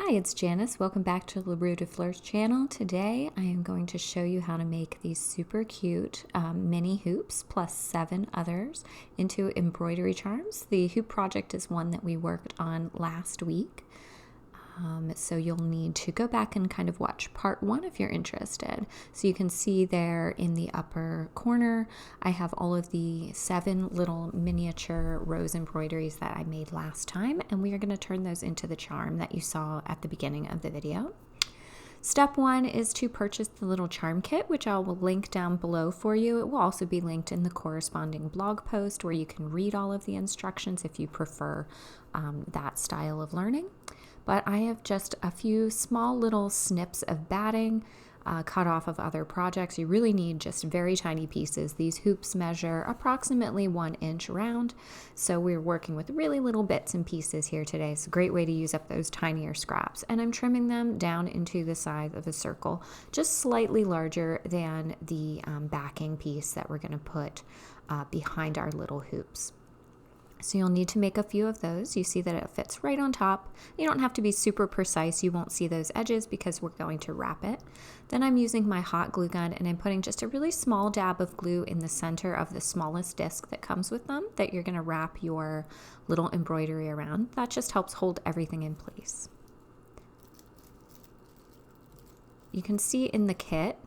Hi, it's Janice. Welcome back to the Fleurs channel. Today I am going to show you how to make these super cute mini hoops plus 7 others into embroidery charms. The hoop project is one that we worked on last week. So you'll need to go back and kind of watch part 1 if you're interested. So you can see there in the upper corner, I have all of the 7 little miniature rose embroideries that I made last time, and we are going to turn those into the charm that you saw at the beginning of the video. Step 1 is to purchase the little charm kit, which I will link down below for you. It will also be linked in the corresponding blog post where you can read all of the instructions if you prefer that style of learning. But I have just a few small little snips of batting cut off of other projects. You really need just very tiny pieces. These hoops measure approximately 1 inch round, so we're working with really little bits and pieces here today. It's a great way to use up those tinier scraps. And I'm trimming them down into the size of a circle, just slightly larger than the backing piece that we're going to put behind our little hoops. So you'll need to make a few of those. You see that it fits right on top. You don't have to be super precise. You won't see those edges because we're going to wrap it. Then I'm using my hot glue gun and I'm putting just a really small dab of glue in the center of the smallest disc that comes with them that you're going to wrap your little embroidery around. That just helps hold everything in place. You can see in the kit,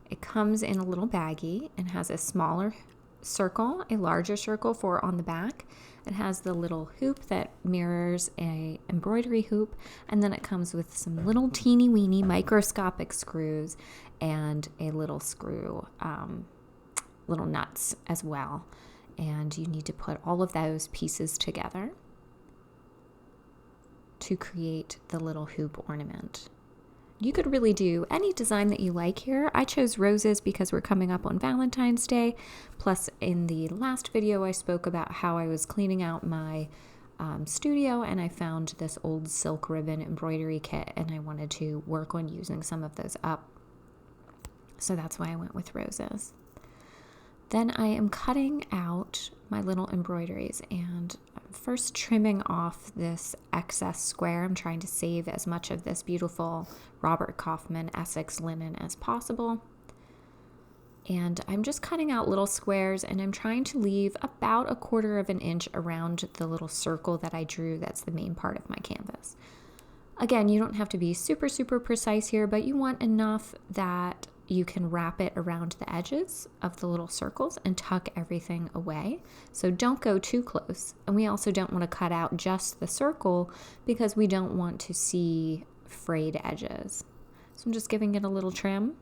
it comes in a little baggie and has a smaller circle, a larger circle for on the back. It has the little hoop that mirrors a embroidery hoop, and then it comes with some little teeny weeny microscopic screws and a little screw, little nuts as well. And you need to put all of those pieces together to create the little hoop ornament. You could really do any design that you like here. I chose roses because we're coming up on Valentine's Day. Plus, in the last video, I spoke about how I was cleaning out my studio and I found this old silk ribbon embroidery kit and I wanted to work on using some of those up. So that's why I went with roses. Then I am cutting out my little embroideries and I'm first trimming off this excess square. I'm trying to save as much of this beautiful Robert Kaufman Essex linen as possible. And I'm just cutting out little squares and I'm trying to leave about 1/4 of an inch around the little circle that I drew. That's the main part of my canvas. Again, you don't have to be super precise here, but you want enough that you can wrap it around the edges of the little circles and tuck everything away. So don't go too close. And we also don't want to cut out just the circle because we don't want to see frayed edges. So I'm just giving it a little trim.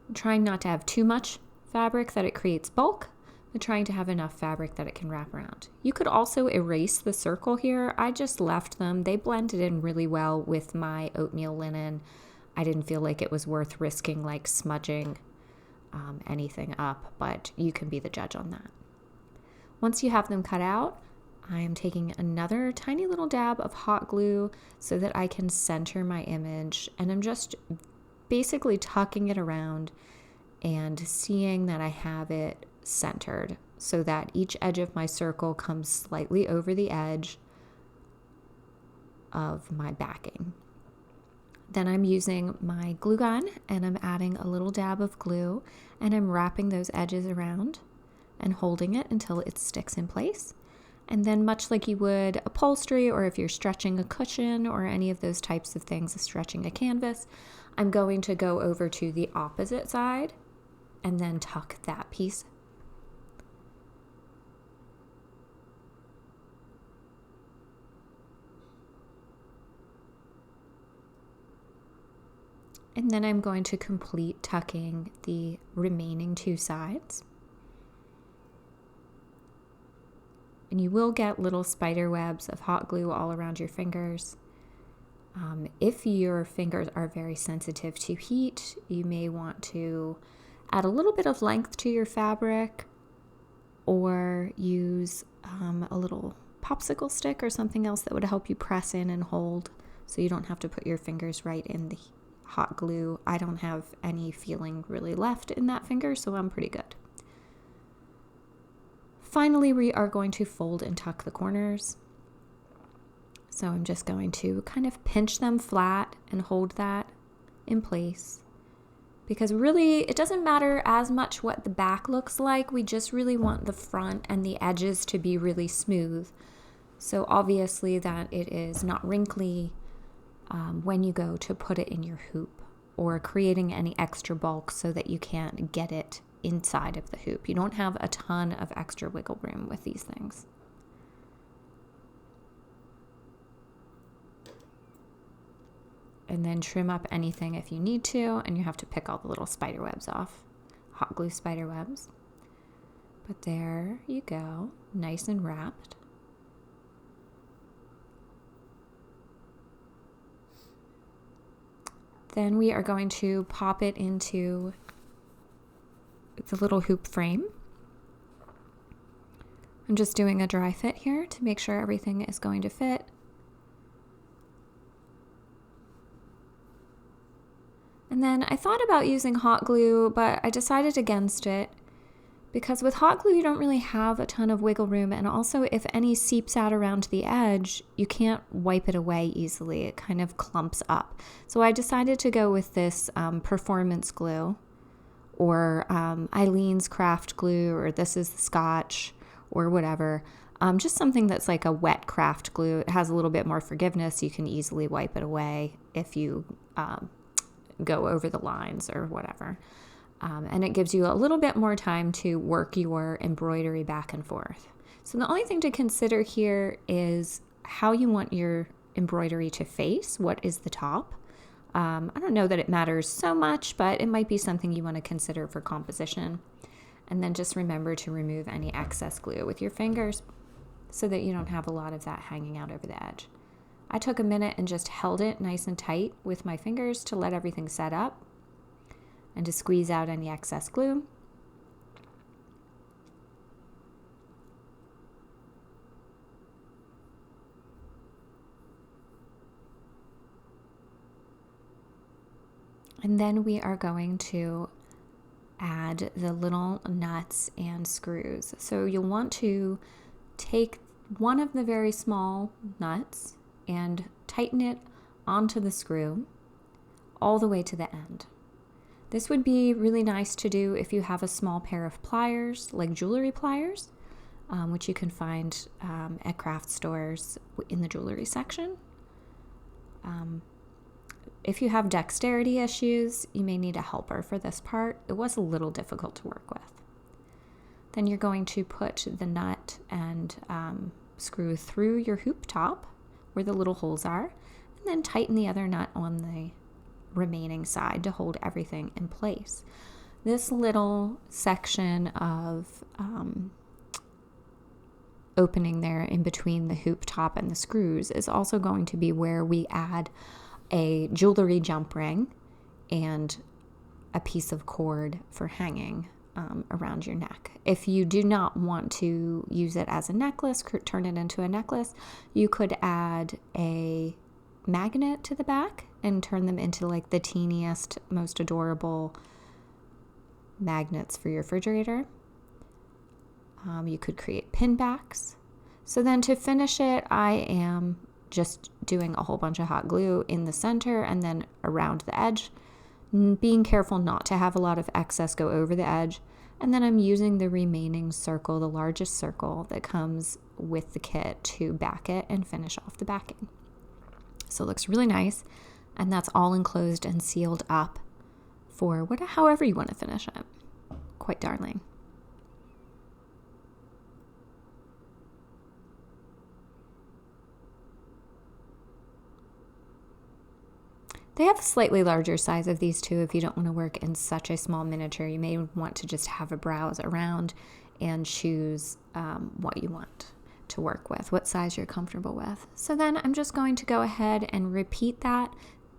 I'm trying not to have too much fabric that it creates bulk, but trying to have enough fabric that it can wrap around. You could also erase the circle here. I just left them. They blended in really well with my oatmeal linen. I didn't feel like it was worth risking like smudging anything up, but you can be the judge on that. Once you have them cut out, I am taking another tiny little dab of hot glue so that I can center my image, and I'm just basically tucking it around and seeing that I have it centered so that each edge of my circle comes slightly over the edge of my backing. Then I'm using my glue gun and I'm adding a little dab of glue and I'm wrapping those edges around and holding it until it sticks in place. And then much like you would upholstery or if you're stretching a cushion or any of those types of things, stretching a canvas, I'm going to go over to the opposite side and then tuck that piece. And then I'm going to complete tucking the remaining 2 sides. And you will get little spider webs of hot glue all around your fingers. If your fingers are very sensitive to heat, you may want to add a little bit of length to your fabric or use a little popsicle stick or something else that would help you press in and hold so you don't have to put your fingers right in the hot glue. I don't have any feeling really left in that finger, so I'm pretty good. Finally, we are going to fold and tuck the corners. So I'm just going to kind of pinch them flat and hold that in place. Because really, it doesn't matter as much what the back looks like. We just really want the front and the edges to be really smooth. So obviously that it is not wrinkly when you go to put it in your hoop, or creating any extra bulk so that you can't get it inside of the hoop. You don't have a ton of extra wiggle room with these things. And then trim up anything if you need to, and you have to pick all the little spider webs off. Hot glue spider webs. But there you go, nice and wrapped. Then we are going to pop it into the little hoop frame. I'm just doing a dry fit here to make sure everything is going to fit. And then I thought about using hot glue, but I decided against it because with hot glue you don't really have a ton of wiggle room, and also if any seeps out around the edge, you can't wipe it away easily. It kind of clumps up. So I decided to go with this performance glue, or Eileen's craft glue, or this is the Scotch, or whatever. Just something that's like a wet craft glue. It has a little bit more forgiveness. You can easily wipe it away if you go over the lines or whatever. And it gives you a little bit more time to work your embroidery back and forth. So the only thing to consider here is how you want your embroidery to face. What is the top? I don't know that it matters so much, but it might be something you want to consider for composition. And then just remember to remove any excess glue with your fingers so that you don't have a lot of that hanging out over the edge. I took a minute and just held it nice and tight with my fingers to let everything set up and to squeeze out any excess glue. And then we are going to add the little nuts and screws. So you'll want to take one of the very small nuts and tighten it onto the screw all the way to the end. This would be really nice to do if you have a small pair of pliers, like jewelry pliers, which you can find at craft stores in the jewelry section. If you have dexterity issues, you may need a helper for this part. It was a little difficult to work with. Then you're going to put the nut and screw through your hoop top where the little holes are, and then tighten the other nut on the remaining side to hold everything in place. This little section of opening there in between the hoop top and the screws is also going to be where we add a jewelry jump ring and a piece of cord for hanging around your neck. If you do not want to use it as a necklace, turn it into a necklace, you could add a magnet to the back and turn them into like the teeniest, most adorable magnets for your refrigerator. You could create pin backs. So then to finish it, I am just doing a whole bunch of hot glue in the center and then around the edge, being careful not to have a lot of excess go over the edge. And then I'm using the remaining circle, the largest circle that comes with the kit, to back it and finish off the backing. So it looks really nice, and that's all enclosed and sealed up for however you want to finish it. Quite darling. They have a slightly larger size of these two if you don't want to work in such a small miniature. You may want to just have a browse around and choose what you want to work with, what size you're comfortable with. So then I'm just going to go ahead and repeat that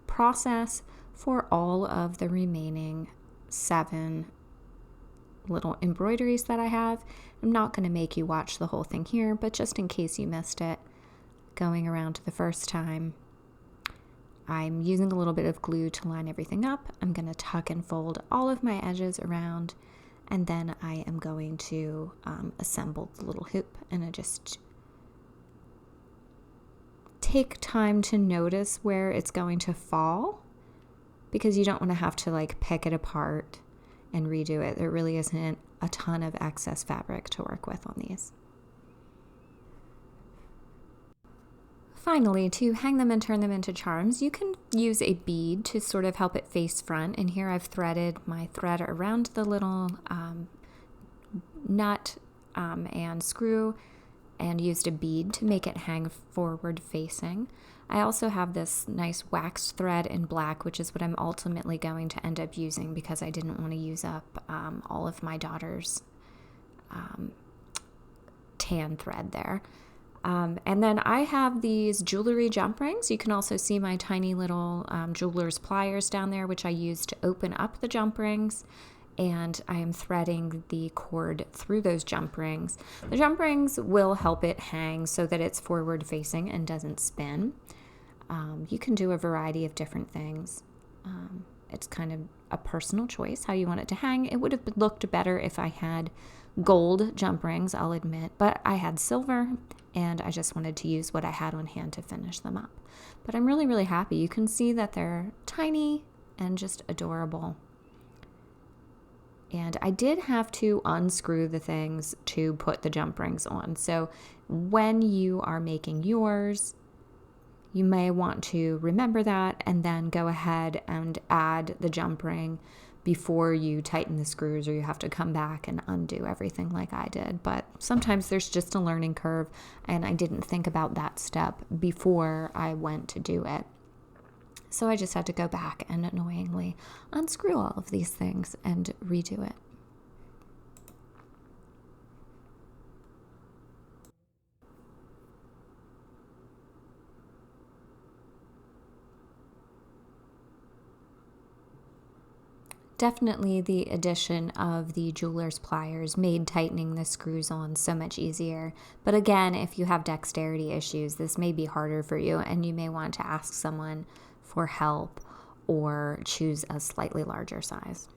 process for all of the remaining 7 little embroideries that I have. I'm not going to make you watch the whole thing here, but just in case you missed it, going around the first time, I'm using a little bit of glue to line everything up. I'm going to tuck and fold all of my edges around, and then I am going to assemble the little hoop, and I just take time to notice where it's going to fall, because you don't want to have to like pick it apart and redo it. There really isn't a ton of excess fabric to work with on these. Finally, to hang them and turn them into charms, you can use a bead to sort of help it face front. And here I've threaded my thread around the little nut and screw and used a bead to make it hang forward facing. I also have this nice waxed thread in black, which is what I'm ultimately going to end up using because I didn't want to use up all of my daughter's tan thread there. And then I have these jewelry jump rings. You can also see my tiny little jeweler's pliers down there, which I use to open up the jump rings. And I am threading the cord through those jump rings. The jump rings will help it hang so that it's forward facing and doesn't spin. You can do a variety of different things. It's kind of a personal choice how you want it to hang. It would have looked better if I had gold jump rings, I'll admit, but I had silver and I just wanted to use what I had on hand to finish them up. But I'm really, really happy. You can see that they're tiny and just adorable. And I did have to unscrew the things to put the jump rings on. So when you are making yours, you may want to remember that and then go ahead and add the jump ring before you tighten the screws, or you have to come back and undo everything like I did. But sometimes there's just a learning curve, and I didn't think about that step before I went to do it. So I just had to go back and annoyingly unscrew all of these things and redo it. Definitely the addition of the jeweler's pliers made tightening the screws on so much easier. But again, if you have dexterity issues, this may be harder for you, and you may want to ask someone for help or choose a slightly larger size.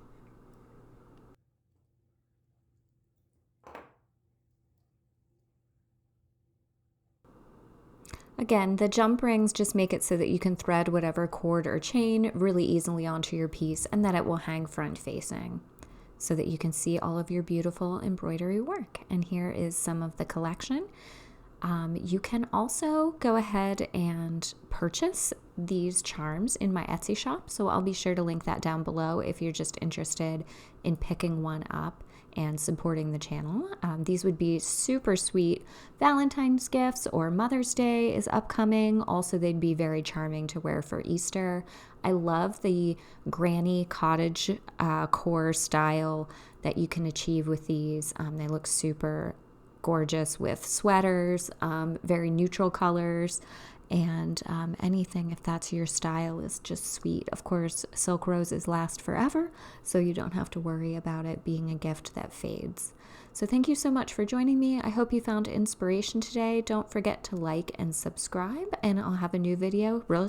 Again, the jump rings just make it so that you can thread whatever cord or chain really easily onto your piece, and that it will hang front facing so that you can see all of your beautiful embroidery work. And here is some of the collection. You can also go ahead and purchase these charms in my Etsy shop, so I'll be sure to link that down below if you're just interested in picking one up and supporting the channel. These would be super sweet Valentine's gifts, or Mother's Day is upcoming. Also, they'd be very charming to wear for Easter. I love the granny cottage core style that you can achieve with these. They look super gorgeous with sweaters, very neutral colors, and anything, if that's your style, is just sweet. Of course, silk roses last forever, so you don't have to worry about it being a gift that fades. So thank you so much for joining me. I hope you found inspiration today. Don't forget to like and subscribe, and I'll have a new video real